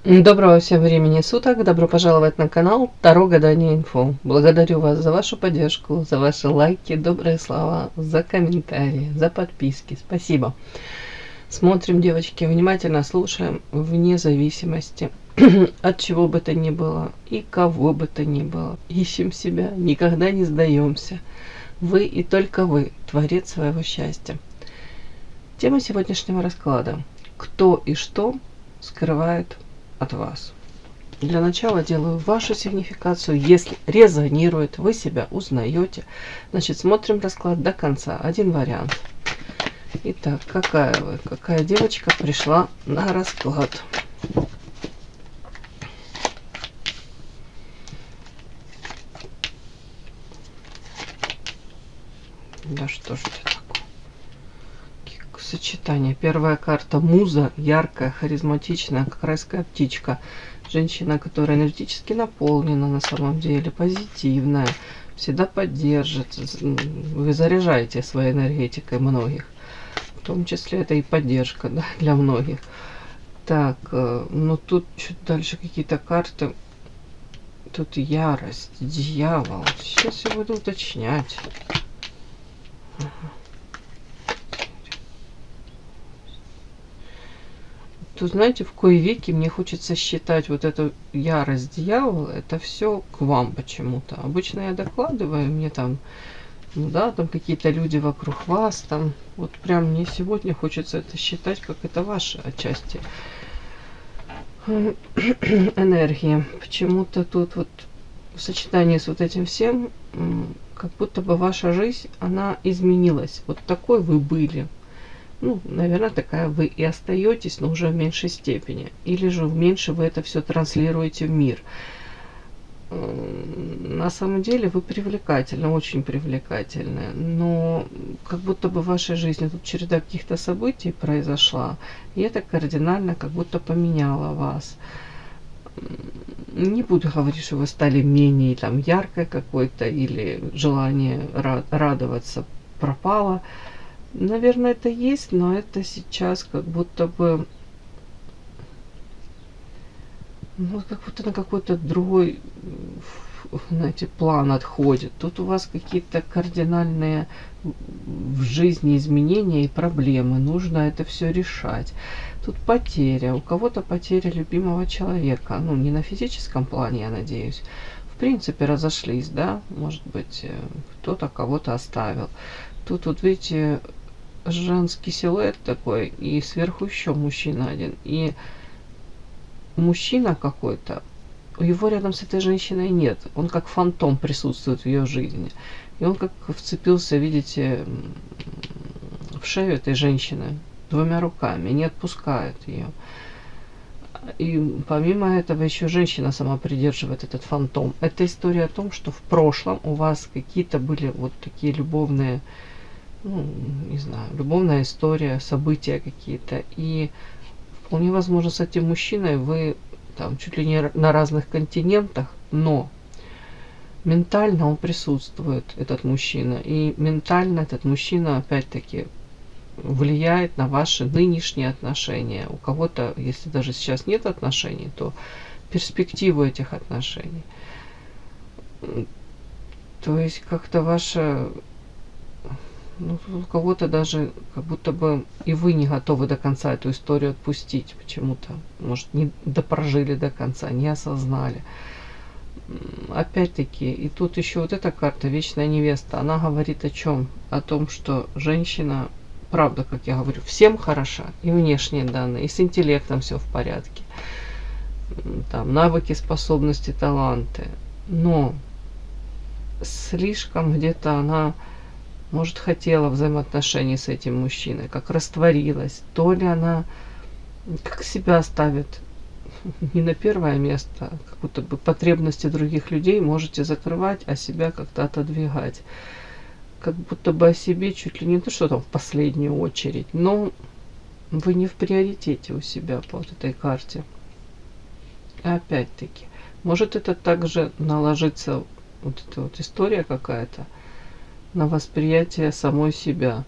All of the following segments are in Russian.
Доброго всем времени суток, добро пожаловать на канал Таро Гадание Инфо. Благодарю вас за вашу поддержку, за ваши лайки, добрые слова, за комментарии, за подписки. Спасибо. Смотрим, девочки, внимательно слушаем, вне зависимости от чего бы то ни было и кого бы то ни было. Ищем себя, никогда не сдаемся. Вы и только вы, творец своего счастья. Тема сегодняшнего расклада: кто и что скрывает от вас. Для начала делаю вашу сигнификацию. Если резонирует, вы себя узнаете, значит смотрим расклад до конца. Один вариант. Итак, какая вы? Какая девочка пришла на расклад? Да что ж это такое? Сочетание. Первая карта — муза, яркая, харизматичная, как райская птичка. Женщина, которая энергетически наполнена на самом деле, позитивная, всегда поддержит. Вы заряжаете своей энергетикой многих. В том числе это и поддержка, да, для многих. Так, ну тут чуть дальше какие-то карты. Тут ярость, дьявол. Сейчас я буду уточнять. Тут, знаете, в кои веки мне хочется считать вот эту ярость дьявола, это все к вам почему-то. Обычно я докладываю, мне там, ну да, там какие-то люди вокруг вас, там, вот прям мне сегодня хочется это считать, как это ваша отчасти энергия. Почему-то тут вот в сочетании с вот этим всем, как будто бы ваша жизнь, она изменилась. Вот такой вы были. Ну, наверное, такая вы и остаетесь, но уже в меньшей степени. Или же меньше вы это все транслируете в мир. На самом деле вы привлекательны, очень привлекательны. Но как будто бы в вашей жизни тут череда каких-то событий произошла. И это кардинально как будто поменяло вас. Не буду говорить, что вы стали менее там яркой какой-то, или желание радоваться пропало. Наверное, это есть, но это сейчас как будто бы, ну, как будто на какой-то другой, знаете, план отходит. Тут у вас какие-то кардинальные в жизни изменения и проблемы. Нужно это все решать. Тут потеря. У кого-то потеря любимого человека. Ну, не на физическом плане, я надеюсь. В принципе, разошлись, да? Может быть, кто-то кого-то оставил. Тут вот, видите, женский силуэт такой, и сверху еще мужчина один. И мужчина какой-то, его рядом с этой женщиной нет. Он как фантом присутствует в ее жизни. И он как вцепился, видите, в шею этой женщины двумя руками, не отпускает ее. И помимо этого еще женщина сама придерживает этот фантом. Это история о том, что в прошлом у вас какие-то были вот такие любовные, ну, не знаю, любовная история, события какие-то. И вполне возможно, с этим мужчиной вы там чуть ли не на разных континентах, но ментально он присутствует, этот мужчина. И ментально этот мужчина, опять-таки, влияет на ваши нынешние отношения. У кого-то, если даже сейчас нет отношений, то перспективу этих отношений. То есть как-то ваша... Ну, у кого-то даже как будто бы и вы не готовы до конца эту историю отпустить почему-то. Может, не допрожили до конца, не осознали. Опять-таки, и тут еще вот эта карта «Вечная невеста», она говорит о чем? О том, что женщина, правда, как я говорю, всем хороша, и внешние данные, и с интеллектом все в порядке. Там навыки, способности, таланты. Но слишком где-то она... Может, хотела взаимоотношений с этим мужчиной, как растворилась. То ли она как себя ставит не на первое место, как будто бы потребности других людей можете закрывать, а себя как-то отодвигать. Как будто бы о себе чуть ли не то, что там в последнюю очередь, но вы не в приоритете у себя по вот этой карте. И опять-таки, может это также наложится, вот эта вот история какая-то, на восприятие самой себя.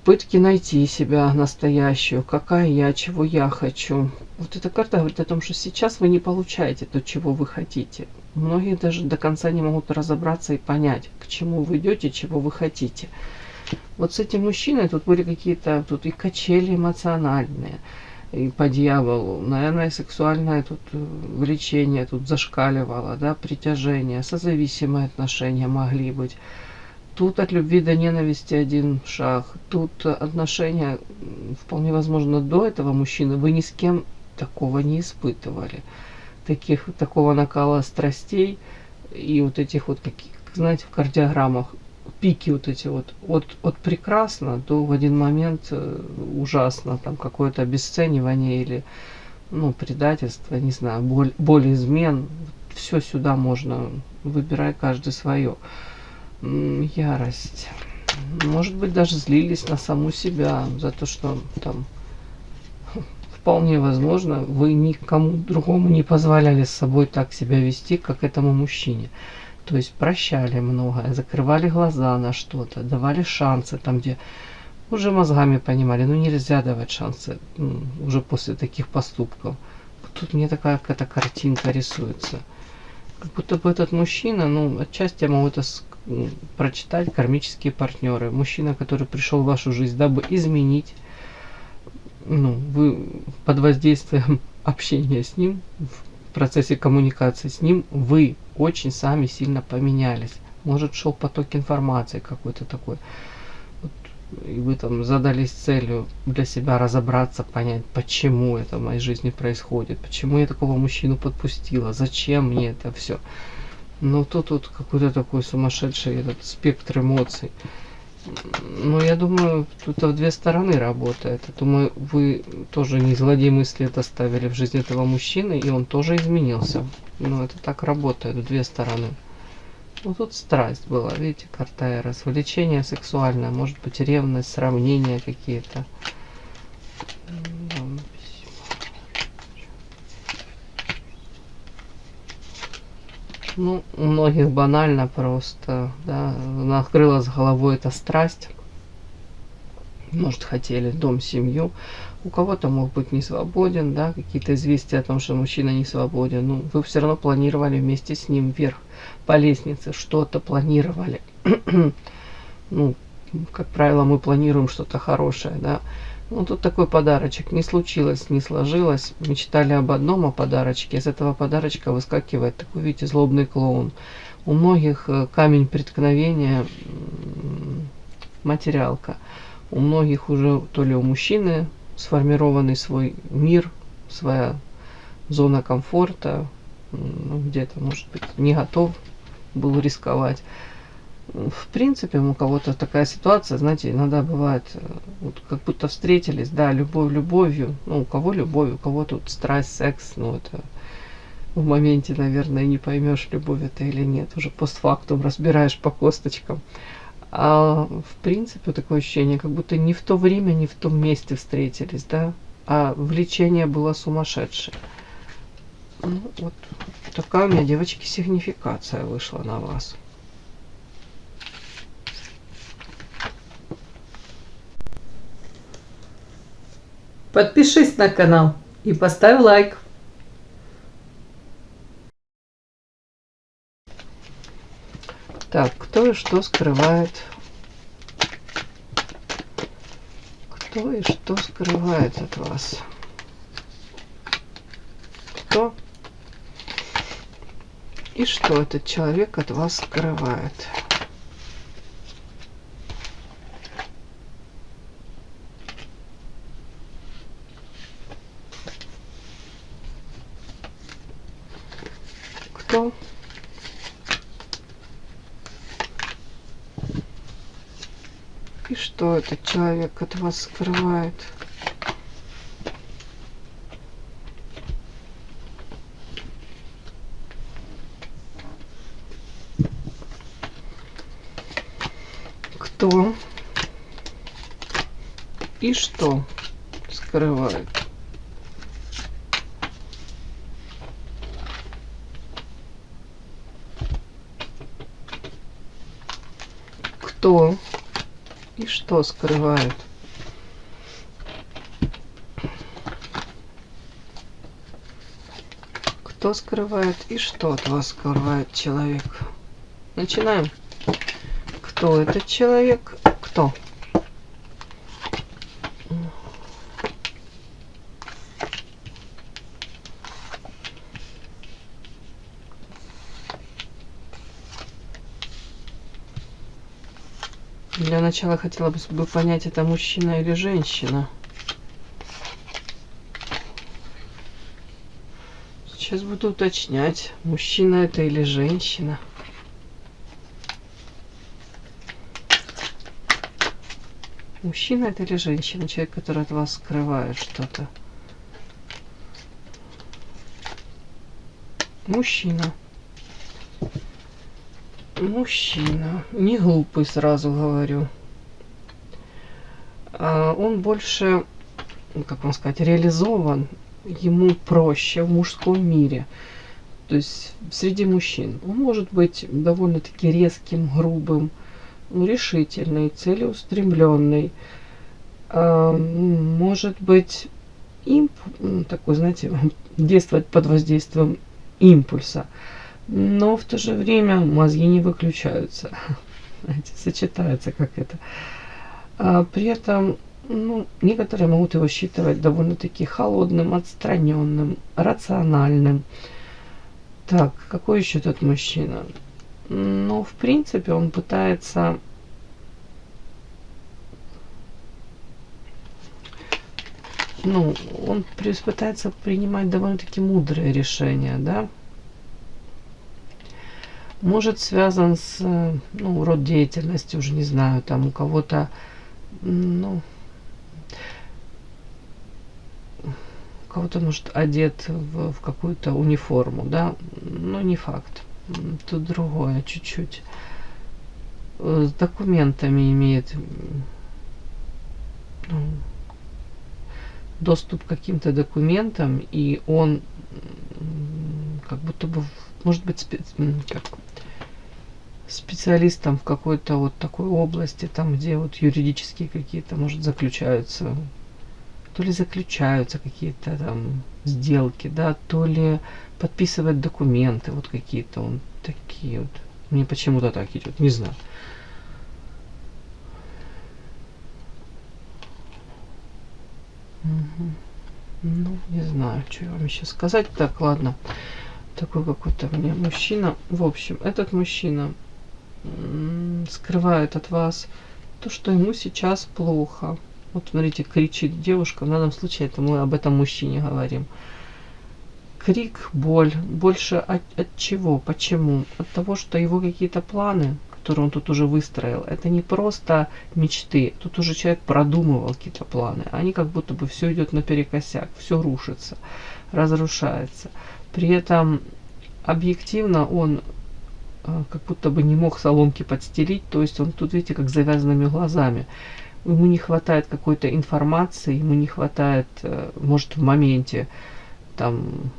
пытки найти себя настоящую, какая я, чего я хочу. Вот эта карта говорит о том, что сейчас вы не получаете то, чего вы хотите. Многие даже до конца не могут разобраться и понять, к чему вы идете, чего вы хотите. Вот с этим мужчиной тут были какие-то тут и качели эмоциональные, и по дьяволу. Наверное, сексуальное тут влечение тут зашкаливало, да, притяжение, созависимые отношения могли быть. Тут от любви до ненависти один шаг. Тут отношения, вполне возможно, до этого мужчины вы ни с кем такого не испытывали. Такого накала страстей и вот этих вот, знаете, в кардиограммах пики вот эти вот от прекрасно до в один момент ужасно, там какое-то обесценивание или предательство, не знаю, боль измен. Все сюда можно, выбирай каждый свое. Ярость. Может быть, даже злились на саму себя за то, что там вполне возможно, вы никому другому не позволяли с собой так себя вести, как этому мужчине. То есть прощали многое, закрывали глаза на что-то, давали шансы там, где уже мозгами понимали, нельзя давать шансы уже после таких поступков. Тут мне такая какая-то картинка рисуется. Как будто бы этот мужчина, отчасти я могу это прочитать, кармические партнеры. Мужчина, который пришел в вашу жизнь, дабы изменить, вы под воздействием общения с ним, в процессе коммуникации с ним, вы очень сами сильно поменялись. Может, шел поток информации какой-то такой. И вы там задались целью для себя разобраться, понять, почему это в моей жизни происходит, почему я такого мужчину подпустила, зачем мне это все. Тут какой-то такой сумасшедший этот спектр эмоций. Я думаю, тут в две стороны работает. Я думаю, вы тоже не злодей мысли это ставили в жизнь этого мужчины, и он тоже изменился. Это так работает в две стороны. Тут страсть была, видите, карта Эрос, влечение сексуальное, может быть, ревность, сравнения какие-то. У многих банально просто, да, накрыла с головой эта страсть. Может, хотели дом, семью. У кого-то мог быть не свободен, да, какие-то известия о том, что мужчина не свободен. Вы все равно планировали вместе с ним вверх по лестнице, что-то планировали. Как правило, мы планируем что-то хорошее, да. Тут такой подарочек. Не случилось, не сложилось. Мечтали об одном, о подарочке. Из этого подарочка выскакивает такой, видите, злобный клоун. У многих камень преткновения материалка. У многих уже то ли у мужчины сформированный свой мир, своя зона комфорта. Где-то, может быть, не готов был рисковать. В принципе, у кого-то такая ситуация, знаете, иногда бывает, как будто встретились, да, любовь любовью, у кого любовь, у кого тут страсть, секс, это в моменте, наверное, не поймешь, любовь это или нет, уже постфактум разбираешь по косточкам. А в принципе, такое ощущение, как будто не в то время, не в том месте встретились, да, а влечение было сумасшедшее. Вот такая у меня, девочки, сигнификация вышла на вас. Подпишись на канал и поставь лайк. Так, кто и что скрывает? Кто и что скрывает от вас? Кто и что этот человек от вас скрывает? Кто и что этот человек от вас скрывает? Кто и что скрывает? Кто и что скрывает? что скрывает и что от вас скрывает человек. Начинаем. Кто этот человек? Кто? Для начала хотела бы понять, это мужчина или женщина. Сейчас буду уточнять, мужчина это или женщина. Мужчина это или женщина? Человек, который от вас скрывает что-то. Мужчина. Мужчина. Не глупый, сразу говорю. Он больше, как вам сказать, реализован. Ему проще в мужском мире. То есть среди мужчин. Он может быть довольно-таки резким, грубым, решительный, целеустремленный. Может быть такой, знаете, действовать под воздействием импульса. Но в то же время мозги не выключаются. Знаете, сочетаются как это. При этом некоторые могут его считывать довольно-таки холодным, отстраненным, рациональным. Так, какой еще тут мужчина? В принципе, он пытается он пытается принимать довольно-таки мудрые решения, да. Может связан с, род деятельности, уже не знаю, там у кого-то, может, одет в какую-то униформу, да, но не факт. Тут другое чуть-чуть. С документами имеет доступ к каким-то документам, и он как будто бы может быть специалистом в какой-то вот такой области, там, где вот юридические какие-то, может, заключаются какие-то там сделки, да, то ли подписывать документы, вот какие-то он такие вот. Мне почему-то так идет, не знаю. Не знаю, что я вам еще сказать. Так, ладно. Такой какой-то мне мужчина. В общем, этот мужчина скрывает от вас то, что ему сейчас плохо. Вот смотрите, кричит девушка. В данном случае это мы об этом мужчине говорим. Крик, боль. Больше от чего? Почему? От того, что его какие-то планы, которые он тут уже выстроил, это не просто мечты. Тут уже человек продумывал какие-то планы. Они как будто бы все идет наперекосяк, все рушится, разрушается. При этом объективно он как будто бы не мог соломки подстелить, то есть он тут, видите, как с завязанными глазами. Ему не хватает какой-то информации, ему не хватает, может, в моменте там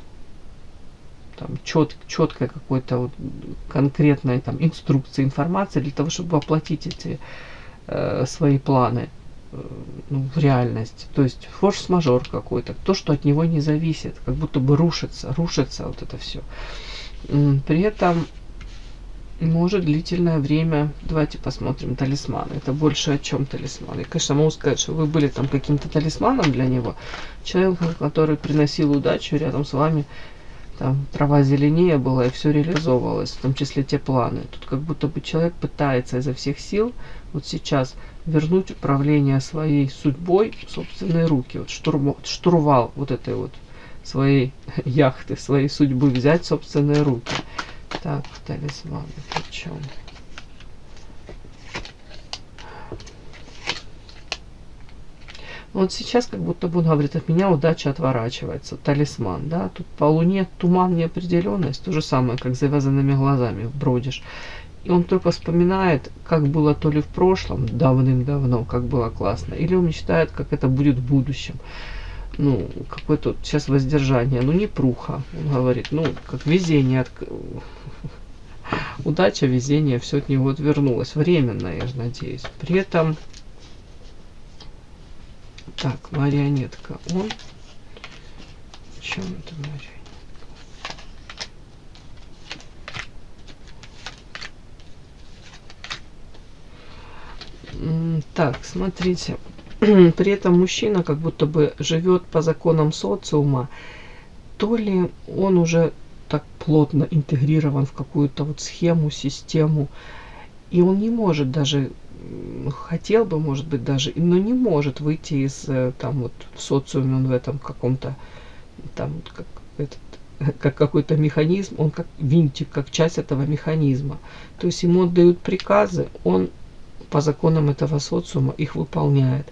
четкой какой-то вот конкретной там инструкции, информации для того, чтобы воплотить эти свои планы в реальность. То есть форс-мажор какой-то, то, что от него не зависит, как будто бы рушится вот это все. При этом может длительное время, давайте посмотрим талисманы. Это больше о чем талисманы. И, конечно, могу сказать, что вы были там каким-то талисманом для него. Человек, который приносил удачу рядом с вами, там трава зеленее была и все реализовывалось, в том числе те планы. Тут как будто бы человек пытается изо всех сил вот сейчас вернуть управление своей судьбой в собственные руки. Вот штурвал вот этой вот своей яхты, своей судьбы взять в собственные руки. Так, талисманы, причем. Вот сейчас как будто бы он говорит, от меня удача отворачивается. Талисман, да. Тут по луне туман, неопределенность. То же самое, как с завязанными глазами бродишь. И он только вспоминает, как было то ли в прошлом, давным-давно, как было классно. Или он мечтает, как это будет в будущем. Какое-то сейчас воздержание. Непруха, он говорит. Как везение. Удача, везение, все от него отвернулось. Временно, я же надеюсь. При этом... Так, марионетка. Он... В чем это марионетка? Так, смотрите. При этом мужчина как будто бы живет по законам социума, то ли он уже так плотно интегрирован в какую-то вот схему, систему, и он не может даже, хотел бы, может быть, даже, но не может выйти из там вот в социуме, он в этом каком-то там как этот как какой-то механизм, он как винтик, как часть этого механизма. То есть ему отдают приказы, он по законам этого социума их выполняет.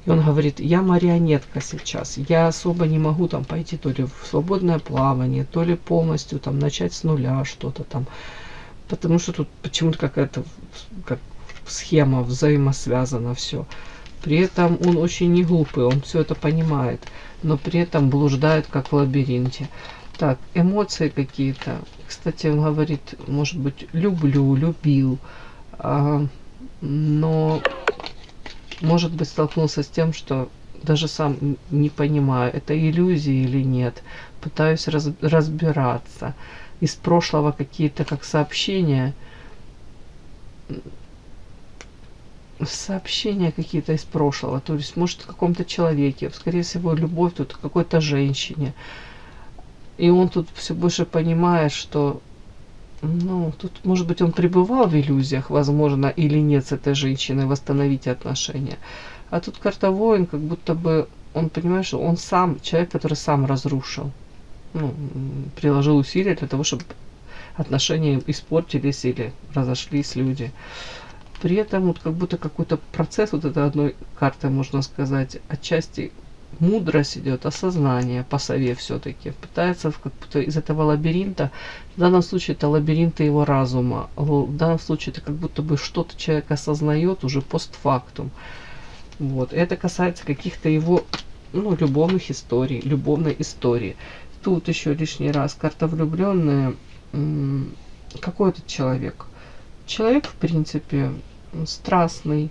И он говорит, я марионетка сейчас, я особо не могу там пойти то ли в свободное плавание, то ли полностью там начать с нуля что-то там. Потому что тут почему-то какая-то как схема взаимосвязана все. При этом он очень не глупый, он все это понимает, но при этом блуждает как в лабиринте. Так, эмоции какие-то. Кстати, он говорит, может быть, люблю, любил, но, может быть, столкнулся с тем, что даже сам не понимаю, это иллюзия или нет. Пытаюсь разбираться. Из прошлого какие-то как сообщения какие-то из прошлого, то есть может в каком-то человеке, скорее всего любовь тут к какой-то женщине, и он тут все больше понимает, что ну тут может быть он пребывал в иллюзиях, возможно, или нет с этой женщиной восстановить отношения, а тут карта воин, как будто бы он понимает, что он сам человек, который сам разрушил, ну, приложил усилия для того, чтобы отношения испортились или разошлись люди. При этом вот как будто какой-то процесс, вот это одной картой можно сказать, отчасти мудрость идет, осознание по сове все-таки. Пытается как будто из этого лабиринта, в данном случае это лабиринты его разума, в данном случае это как будто бы что-то человек осознает уже постфактум. Вот. Это касается каких-то его ну, любовных историй, любовной истории. Тут еще лишний раз карта влюбленная. Какой этот человек? Человек, в принципе, страстный,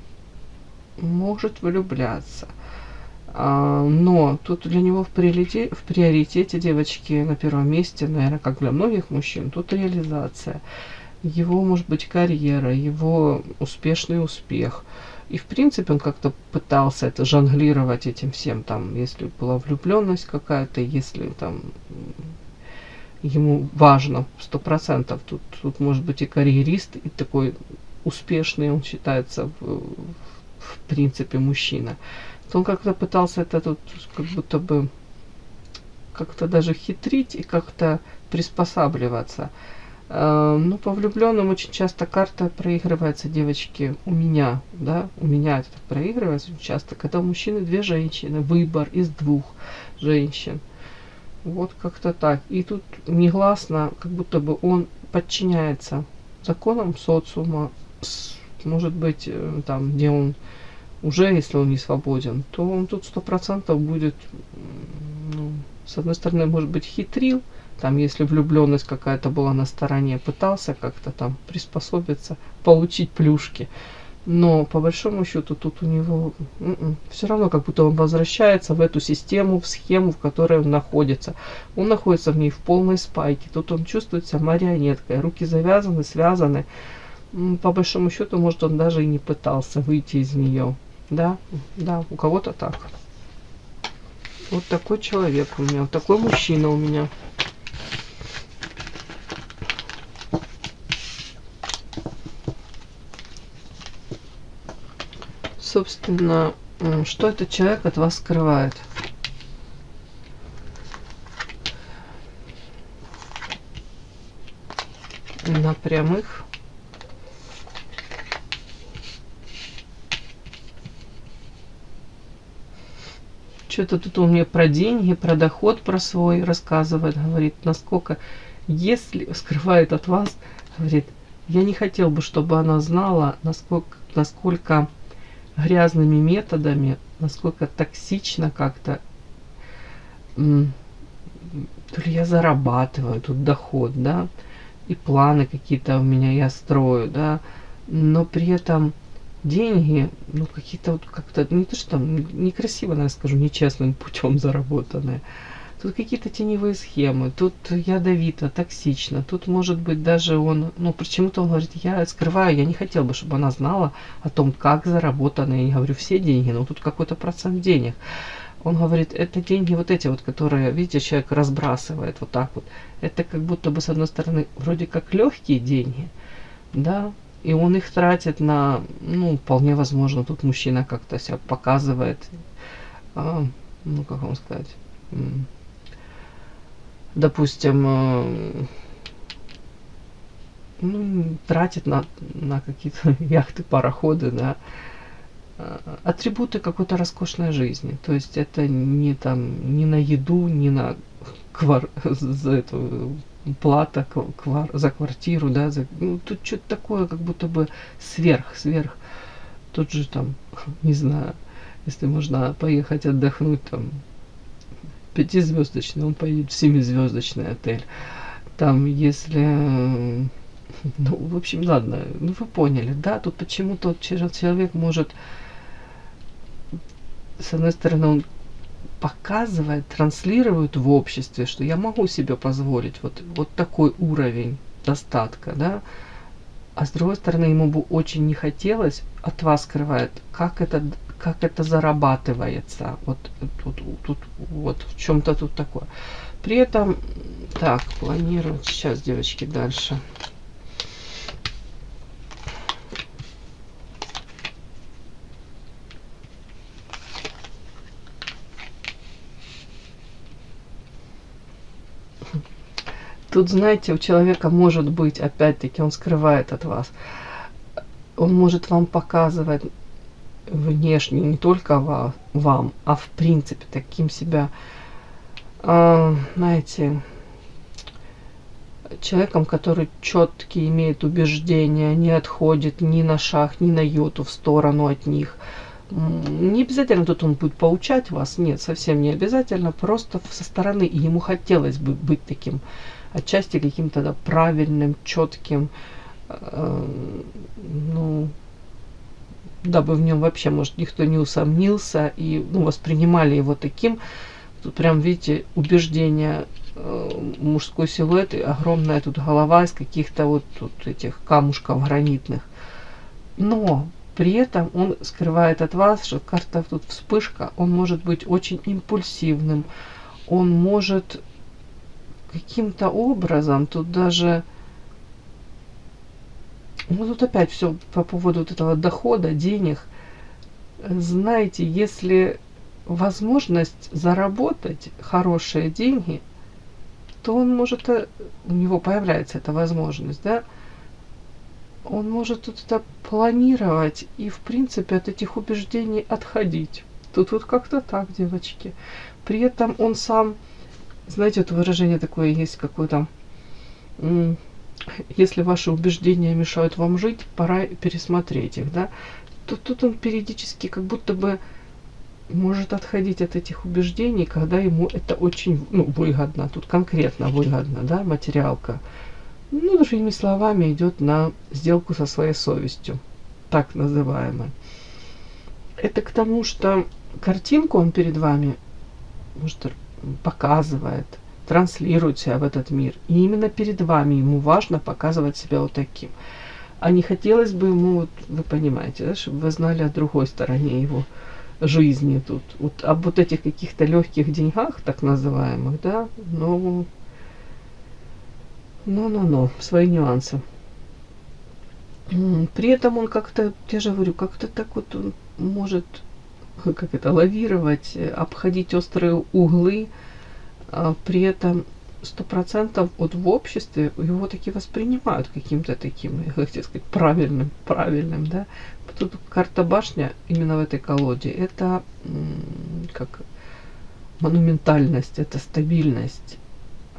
может влюбляться. Но тут для него в приоритете девочки на первом месте, наверное, как для многих мужчин, тут реализация. Его, может быть, карьера, его успешный успех. И, в принципе, он как-то пытался это жонглировать этим всем, там, если была влюбленность какая-то, если там ему важно 100%, тут может быть и карьерист, и такой успешный, он считается в принципе мужчина. То он как-то пытался это тут как будто бы как-то даже хитрить и как-то приспосабливаться. Ну, по влюбленным очень часто карта проигрывается, девочки, у меня это проигрывается очень часто, когда у мужчины две женщины, выбор из двух женщин. Вот как-то так. И тут негласно, как будто бы он подчиняется законам социума, может быть, там, где он уже, если он не свободен, то он тут 100% будет, ну, с одной стороны, может быть, хитрил, там, если влюбленность какая-то была на стороне, пытался как-то там приспособиться, получить плюшки. Но по большому счету тут у него все равно как будто он возвращается в эту систему, в схему, в которой он находится. Он находится в ней в полной спайке. Тут он чувствует себя марионеткой. Руки завязаны, связаны. По большому счету, может, он даже и не пытался выйти из нее. Да, у кого-то так. Вот такой человек у меня, вот такой мужчина у меня. Собственно, что этот человек от вас скрывает? На прямых. Что-то тут он мне про деньги, про доход, про свой рассказывает, говорит, насколько, если скрывает от вас, говорит, я не хотел бы, чтобы она знала, насколько грязными методами, насколько токсично как-то, то ли я зарабатываю тут доход, да, и планы какие-то у меня я строю, да, но при этом деньги, ну, какие-то вот как-то, не то что там, некрасиво, наверное, скажу, нечестным путем заработанные. Тут какие-то теневые схемы, тут ядовито, токсично, тут может быть даже он, ну почему-то он говорит, я скрываю, я не хотел бы, чтобы она знала о том, как заработаны, я не говорю все деньги, но тут какой-то процент денег. Он говорит, это деньги вот эти вот, которые, видите, человек разбрасывает вот так вот. Это как будто бы, с одной стороны, вроде как легкие деньги, да, и он их тратит на, ну, вполне возможно, тут мужчина как-то себя показывает, ну, как вам сказать, допустим, ну, тратит на какие-то яхты, пароходы, да, атрибуты какой-то роскошной жизни. То есть это не там, не на еду, не на за эту плата за квартиру, да, ну, тут что-то такое, как будто бы сверх. Тут же там, не знаю, если можно поехать отдохнуть там 5-звездочный, он поедет в 7-звездочный отель. Там, если, ну, в общем, ладно, ну вы поняли, да, тут почему-то человек может, с одной стороны, он показывает, транслирует в обществе, что я могу себе позволить вот такой уровень достатка, да, а с другой стороны, ему бы очень не хотелось, от вас скрывает, как это зарабатывается, вот тут вот в чем-то тут такое. При этом, так, планируют, сейчас, девочки, дальше. Тут, знаете, у человека может быть, опять-таки, он скрывает от вас. Он может вам показывать внешне, не только вам, а в принципе, таким себя, знаете, человеком, который четкие имеет убеждения, не отходит ни на шаг, ни на йоту в сторону от них. Не обязательно тут он будет поучать вас, нет, совсем не обязательно, просто со стороны, и ему хотелось бы быть таким, отчасти каким-то, да, правильным, четким, ну, дабы в нем вообще, может, никто не усомнился и, ну, воспринимали его таким. Тут прям, видите, убеждение, мужской силуэт и огромная тут голова из каких-то вот тут этих камушков гранитных. Но при этом он скрывает от вас, что карта тут вспышка, он может быть очень импульсивным, он может каким-то образом тут даже, ну тут опять все по поводу вот этого дохода, денег. Знаете, если возможность заработать хорошие деньги, то он может, у него появляется эта возможность, да, он может тут это планировать и, в принципе, от этих убеждений отходить. Тут вот как-то так, девочки. При этом он сам, знаете, это выражение такое есть какое-то, если ваши убеждения мешают вам жить, пора пересмотреть их, да. Тут он периодически как будто бы может отходить от этих убеждений, когда ему это очень, ну, выгодно, тут конкретно выгодно, да, материалка. Ну, другими словами, идет на сделку со своей совестью, так называемой. Это к тому, что картинку он перед вами, может, показывает, транслирует себя в этот мир. И именно перед вами ему важно показывать себя вот таким. А не хотелось бы ему, вот, вы понимаете, да, чтобы вы знали о другой стороне его жизни тут. Вот об вот этих каких-то легких деньгах, так называемых, да, но свои нюансы. При этом он как-то, я же говорю, как-то так вот он может, как это, лавировать, обходить острые углы, а при этом 100% вот в обществе его таки воспринимают каким-то таким, я хотел сказать, правильным, да. Тут карта башня именно в этой колоде, это как монументальность, это стабильность.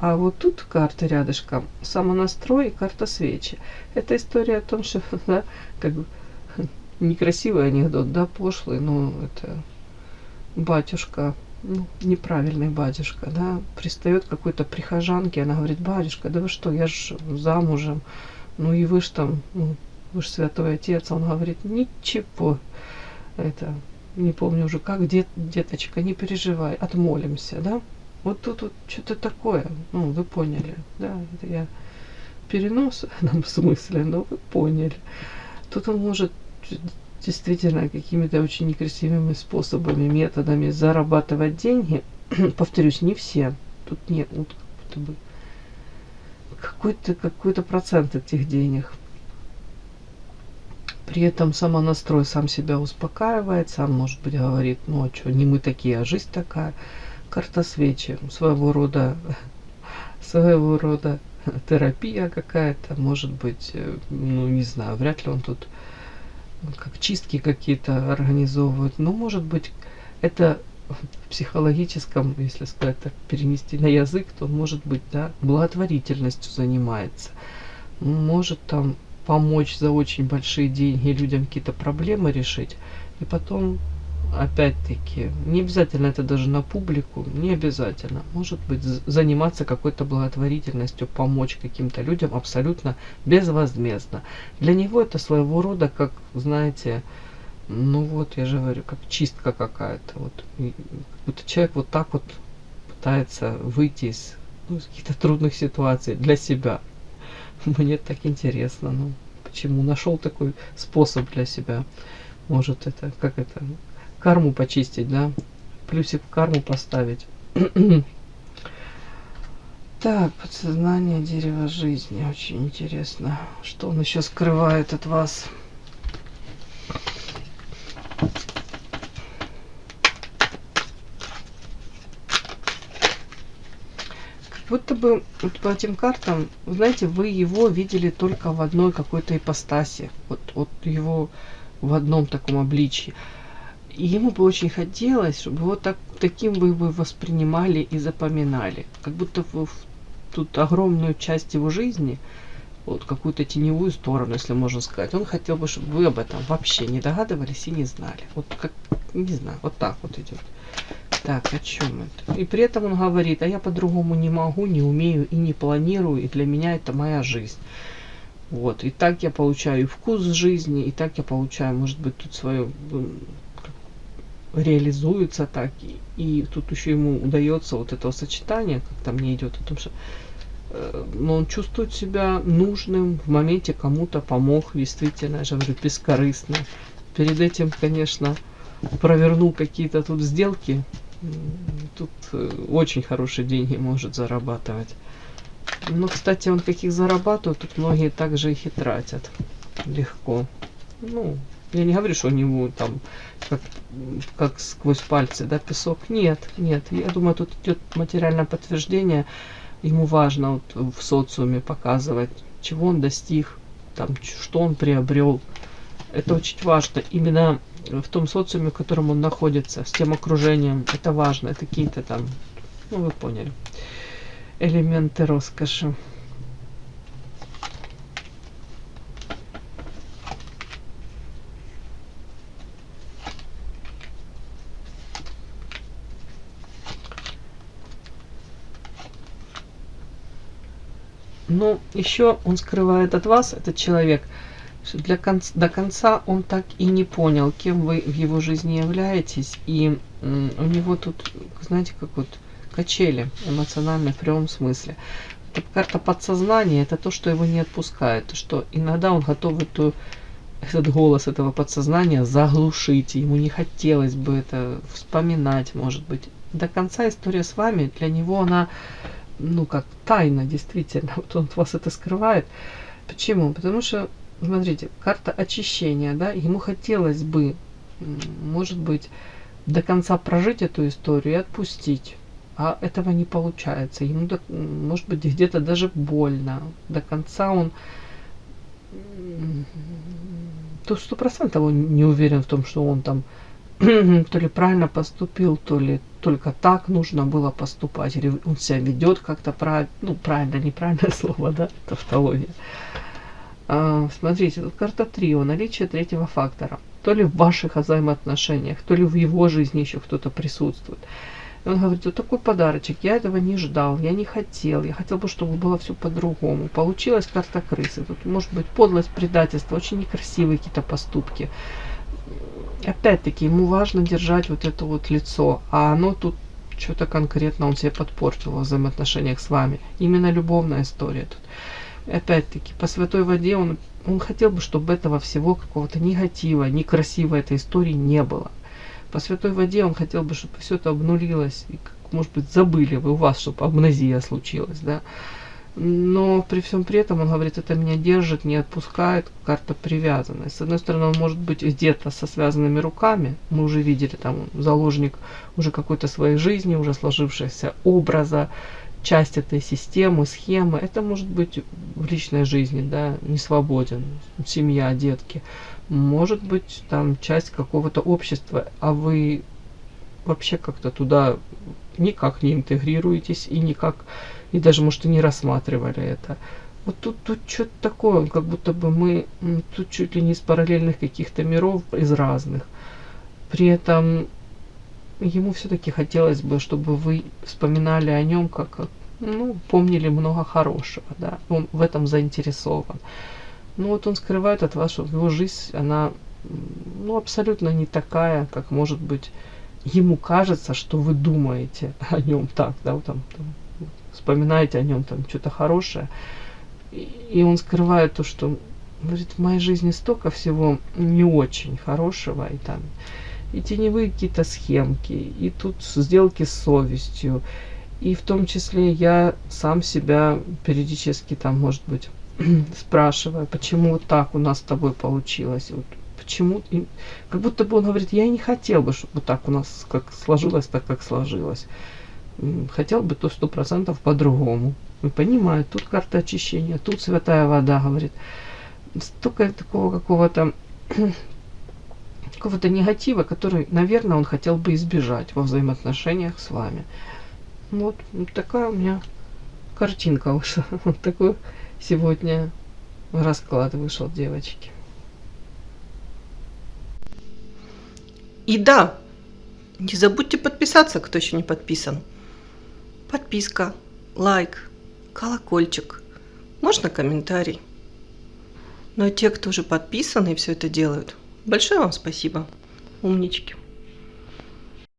А вот тут карта рядышком, самонастрой и карта свечи. Это история о том, что, да, как бы некрасивый анекдот, да, пошлый, но это батюшка, ну, неправильный батюшка, да, пристает к какой-то прихожанке, она говорит: батюшка, да вы что, я ж замужем, ну и вы ж там, ну, вы ж святой отец. Он говорит: ничего, это, не помню уже как, деточка, не переживай, отмолимся, да. Вот тут вот что-то такое, ну, вы поняли, да, это я перенос в этом смысле, но вы поняли. Тут он может действительно какими-то очень некрасивыми способами, методами зарабатывать деньги. Повторюсь, не все. Тут нет, вот как будто бы какой-то процент этих денег. При этом самонастрой сам себя успокаивает, сам, может быть, говорит, ну а что, не мы такие, а жизнь такая. Карта свечи, своего рода терапия какая-то, может быть, ну не знаю, вряд ли он тут как чистки какие-то организовывает, но может быть это в психологическом, если сказать так, перенести на язык, то может быть, да, благотворительностью занимается, может там помочь за очень большие деньги людям какие-то проблемы решить, и потом опять-таки, не обязательно это даже на публику, не обязательно. Может быть, заниматься какой-то благотворительностью, помочь каким-то людям абсолютно безвозмездно. Для него это своего рода, как, знаете, ну вот, я же говорю, как чистка какая-то. Вот, будто человек вот так вот пытается выйти из, ну, из каких-то трудных ситуаций для себя. Мне так интересно, ну, почему нашел такой способ для себя. Может, это, как это, карму почистить, да? Плюсик в карму поставить. Так, подсознание, дерево жизни. Очень интересно, что он еще скрывает от вас. Как будто бы вот по этим картам, знаете, вы его видели только в одной какой-то ипостаси. Вот его в одном таком обличии. И ему бы очень хотелось, чтобы вот таким вы бы воспринимали и запоминали. Как будто вы тут огромную часть его жизни, вот какую-то теневую сторону, если можно сказать, он хотел бы, чтобы вы об этом вообще не догадывались и не знали. Вот как, не знаю, вот так вот идет. Так, о чем это? И при этом он говорит, а я по-другому не могу, не умею и не планирую, и для меня это моя жизнь. Вот, и так я получаю вкус жизни, и так я получаю, может быть, тут свое реализуется так, и тут еще ему удается вот это сочетание, как там мне идет о том, что но он чувствует себя нужным, в моменте кому-то помог, действительно, я же говорю, бескорыстно. Перед этим, конечно, провернул какие-то тут сделки, тут очень хорошие деньги может зарабатывать. Но, кстати, он каких зарабатывает, тут многие также их и тратят легко. Ну, я не говорю, что у него там как сквозь пальцы, да, песок. Нет, нет. Я думаю, тут идет материальное подтверждение. Ему важно вот в социуме показывать, чего он достиг, там, что он приобрел. Это очень важно. Именно в том социуме, в котором он находится, с тем окружением. Это важно. Это какие-то там, ну вы поняли, элементы роскоши. Но еще он скрывает от вас, этот человек, что до конца он так и не понял, кем вы в его жизни являетесь. И у него тут, знаете, как вот качели эмоциональные в прямом смысле. Это карта подсознания, это то, что его не отпускает. Что иногда он готов этот голос этого подсознания заглушить. Ему не хотелось бы это вспоминать, может быть. До конца история с вами, для него она, ну, как тайна, действительно. Вот он от вас это скрывает. Почему? Потому что, смотрите, карта очищения, да, ему хотелось бы, может быть, до конца прожить эту историю и отпустить. А этого не получается. Ему, может быть, где-то даже больно. До конца он то 100% он не уверен в том, что он там то ли правильно поступил, то ли только так нужно было поступать, или он себя ведет как-то правильно, ну, правильно, неправильное слово, да, тавтология. Смотрите, тут карта трио, наличие третьего фактора. То ли в ваших взаимоотношениях, то ли в его жизни еще кто-то присутствует. И он говорит, вот такой подарочек, я этого не ждал, я не хотел, я хотел бы, чтобы было все по-другому. Получилась карта крысы. Тут может быть подлость, предательство, очень некрасивые какие-то поступки. Опять-таки, ему важно держать вот это вот лицо, а оно тут что-то конкретно он себе подпортил во взаимоотношениях с вами. Именно любовная история тут. Опять-таки, по святой воде он хотел бы, чтобы этого всего какого-то негатива, некрасивой этой истории не было. По святой воде он хотел бы, чтобы все это обнулилось, и, может быть, забыли вы у вас, чтобы амнезия случилась, да. Но при всем при этом он говорит, это меня держит, не отпускает, карта привязанность. С одной стороны, он может быть где-то со связанными руками, мы уже видели, там он заложник уже какой-то своей жизни, уже сложившегося образа, часть этой системы, схемы. Это может быть в личной жизни, да, не свободен, семья, детки. Может быть, там часть какого-то общества, а вы вообще как-то туда никак не интегрируетесь и никак, и даже, может, и не рассматривали это. Вот тут что-то такое, как будто бы мы тут чуть ли не из параллельных каких-то миров, из разных. При этом ему все-таки хотелось бы, чтобы вы вспоминали о нем, как, ну, помнили много хорошего, да, он в этом заинтересован. Ну вот он скрывает от вас, что его жизнь, она, ну, абсолютно не такая, как может быть. Ему кажется, что вы думаете о нем так, да, вот там вспоминаете о нем там что-то хорошее, и он скрывает то, что, говорит, в моей жизни столько всего не очень хорошего, и там и теневые какие-то схемки, и тут сделки с совестью, и в том числе я сам себя периодически там, может быть, спрашиваю, почему вот так у нас с тобой получилось, вот, почему, и как будто бы он говорит, я и не хотел бы, чтобы вот так у нас как сложилось, так как сложилось. Хотел бы то 100% по-другому. И понимаю, тут карта очищения, тут святая вода, говорит. Столько такого какого-то негатива, который, наверное, он хотел бы избежать во взаимоотношениях с вами. Вот такая у меня картинка вышла. Вот такой сегодня расклад вышел, девочки. И да, не забудьте подписаться, кто еще не подписан. Подписка, лайк, колокольчик, можно комментарий. Ну а те, кто уже подписаны и все это делают, большое вам спасибо, умнички.